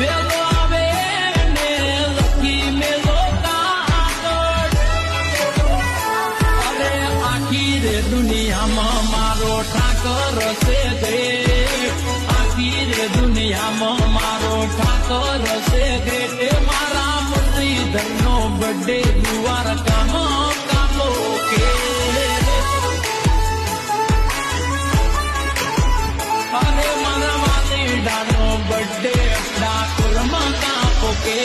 વેલો આવે ને લખી મેલો કાગળ. અરે આખી રે દુનિયામાં મારો ઠાકર છે ગ્રેટ. આખી રે દુનિયામાં મારો ઠાકર છે ગ્રેટ. મારા મુરલીધરનો બર્થડે દ્વારકામાં કાલો કે. અરે મારા વાલીડાનો બર્થડે ડાકોરમાં કાપો કે.